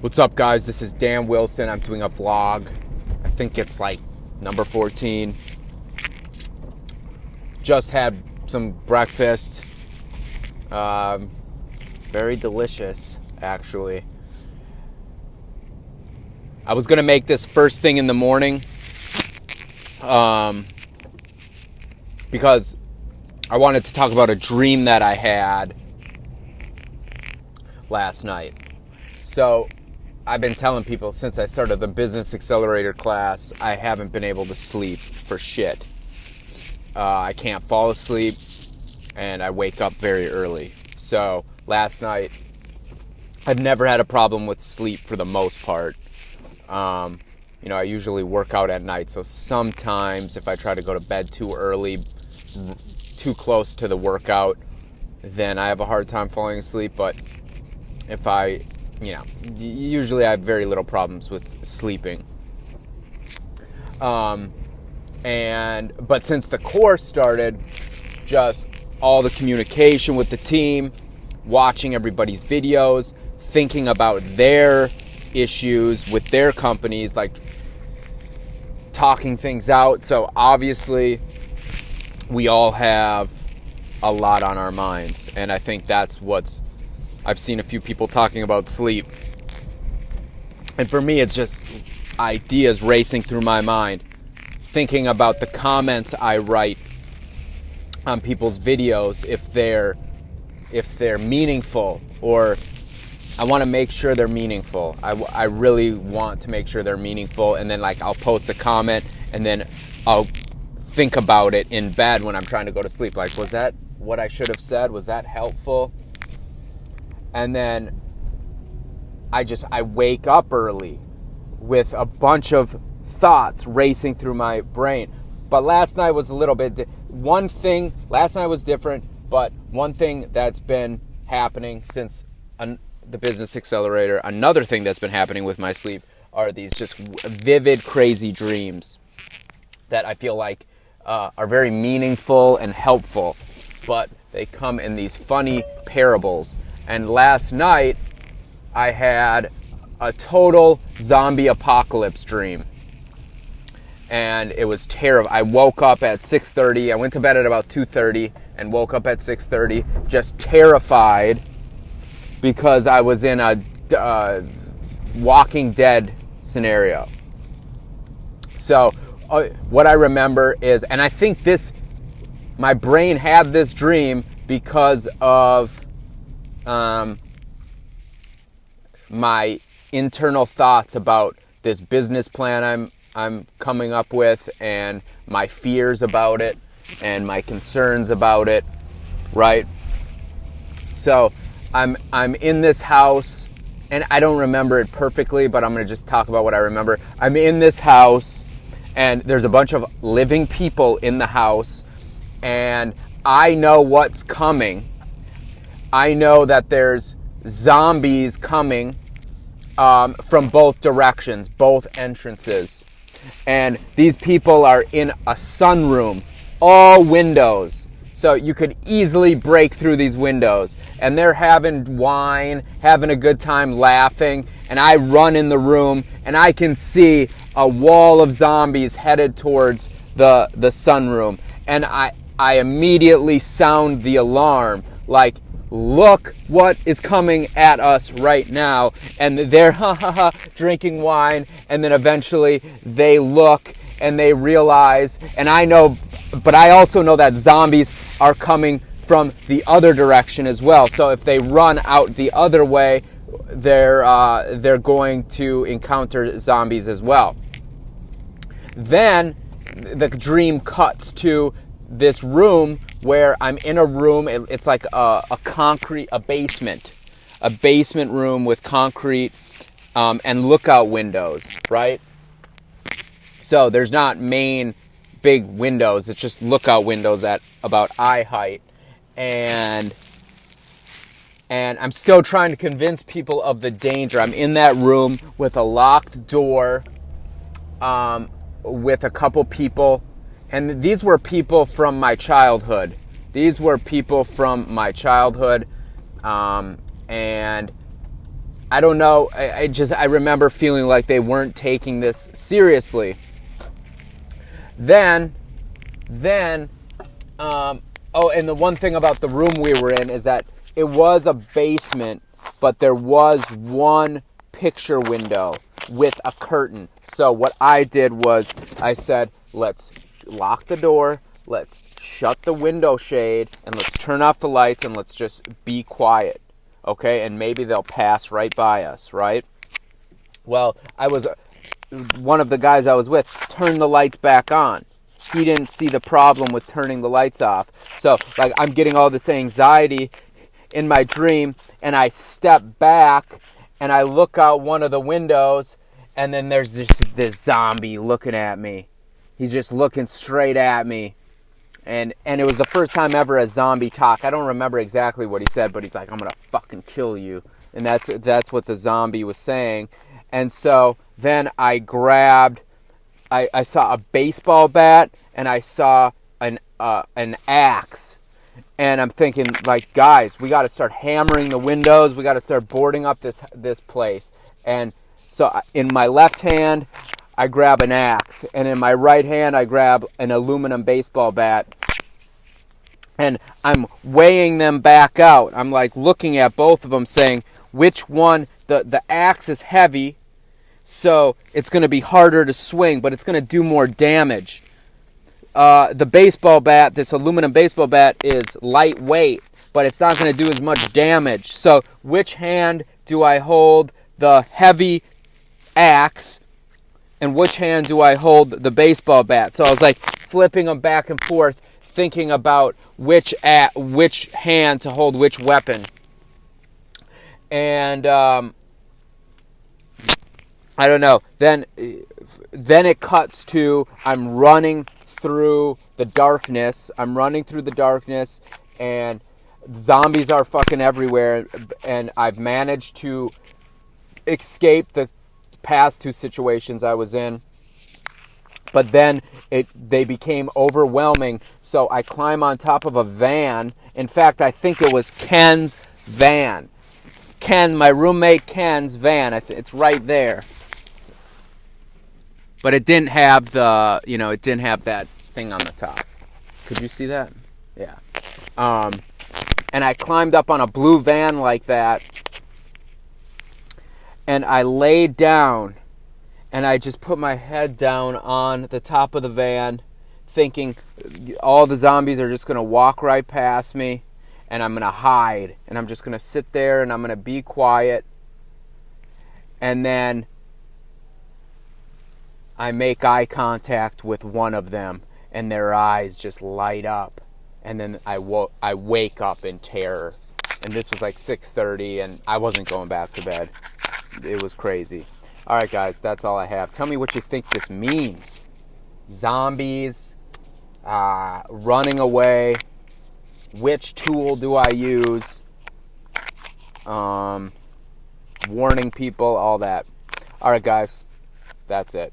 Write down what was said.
What's up, guys? This is Dan Wilson. I'm doing a vlog. I think it's like number 14. Just had some breakfast. Very delicious, actually. I was going to make this first thing in the morning because I wanted to talk about a dream that I had last night. So I've been telling people since I started the Business Accelerator class, I haven't been able to sleep for shit. I can't fall asleep, and I wake up very early. So last night, I've never had a problem with sleep for the most part. I usually work out at night, so sometimes if I try to go to bed too early, too close to the workout, then I have a hard time falling asleep. But if usually I have very little problems with sleeping. But since the course started, just all the communication with the team, watching everybody's videos, thinking about their issues with their companies, like talking things out. So obviously we all have a lot on our minds, and I think that's I've seen a few people talking about sleep. And for me, it's just ideas racing through my mind, thinking about the comments I write on people's videos, if they're meaningful, or I want to make sure they're meaningful. I really want to make sure they're meaningful, and then I'll post a comment, and then I'll think about it in bed when I'm trying to go to sleep. Was that what I should have said? Was that helpful? And then I wake up early with a bunch of thoughts racing through my brain. But last night was a little bit last night was different, but one thing that's been happening since the Business Accelerator, another thing that's been happening with my sleep are these just vivid, crazy dreams that I feel like are very meaningful and helpful, but they come in these funny parables. And last night, I had a total zombie apocalypse dream. And it was terrible. I woke up at 6:30. I went to bed at about 2:30 and woke up at 6:30, just terrified because I was in a Walking Dead scenario. So what I remember is, and I think my brain had this dream because of my internal thoughts about this business plan I'm coming up with, and my fears about it, and my concerns about it, right? So I'm in this house, and I don't remember it perfectly, but I'm going to just talk about what I remember. I'm in this house, and there's a bunch of living people in the house, and I know what's coming. I know that there's zombies coming from both directions, both entrances. And these people are in a sunroom, all windows. So you could easily break through these windows. And they're having wine, having a good time, laughing. And I run in the room, and I can see a wall of zombies headed towards the sunroom. And I immediately sound the alarm, look what is coming at us right now. And they're drinking wine, and then eventually they look and they realize, and I know, but I also know that zombies are coming from the other direction as well. So if they run out the other way, they're going to encounter zombies as well. Then the dream cuts to this room where I'm in a room. It's like a basement room with concrete and lookout windows, right? So there's not main big windows. It's just lookout windows at about eye height. And I'm still trying to convince people of the danger. I'm in that room with a locked door with a couple people. And these were people from my childhood. And I don't know. I remember feeling like they weren't taking this seriously. Then, and the one thing about the room we were in is that it was a basement, but there was one picture window with a curtain. So what I did was I said, let's lock the door, let's shut the window shade, and let's turn off the lights, and let's just be quiet, okay? And maybe they'll pass right by us, right? Well, one of the guys I was with turned the lights back on. He didn't see the problem with turning the lights off. So, like, I'm getting all this anxiety in my dream, and I step back, and I look out one of the windows, and then there's this zombie looking at me. He's just looking straight at me. And it was the first time ever a zombie talk. I don't remember exactly what he said, but he's like, I'm going to fucking kill you. And that's what the zombie was saying. And so then I grabbed, I saw a baseball bat, and I saw an axe. And I'm thinking, like, guys, we got to start hammering the windows. We got to start boarding up this place. And so in my left hand, I grab an axe. And in my right hand, I grab an aluminum baseball bat. And I'm weighing them back out. I'm, like, looking at both of them saying, which one, the axe is heavy, so it's going to be harder to swing, but it's going to do more damage. The baseball bat, this aluminum baseball bat, is lightweight, but it's not going to do as much damage. So which hand do I hold the heavy axe, and which hand do I hold the baseball bat? So I was like flipping them back and forth, thinking about which hand to hold which weapon. And I don't know. Then it cuts to I'm running through the darkness. And zombies are fucking everywhere. And I've managed to escape the past two situations I was in. But then they became overwhelming. So I climb on top of a van. In fact, I think it was Ken's van. My roommate Ken's van. It's right there. But it didn't have it didn't have that thing on the top. Could you see that? Yeah. And I climbed up on a blue van like that. And I laid down. And I just put my head down on the top of the van, thinking all the zombies are just going to walk right past me. And I'm going to hide. And I'm just going to sit there and I'm going to be quiet. And then I make eye contact with one of them. And their eyes just light up. And then I wake up in terror. And this was like 6:30 and I wasn't going back to bed. It was crazy. All right, guys, that's all I have. Tell me what you think this means. Zombies, running away. Which tool do I use? Warning people, all that. All right, guys, that's it.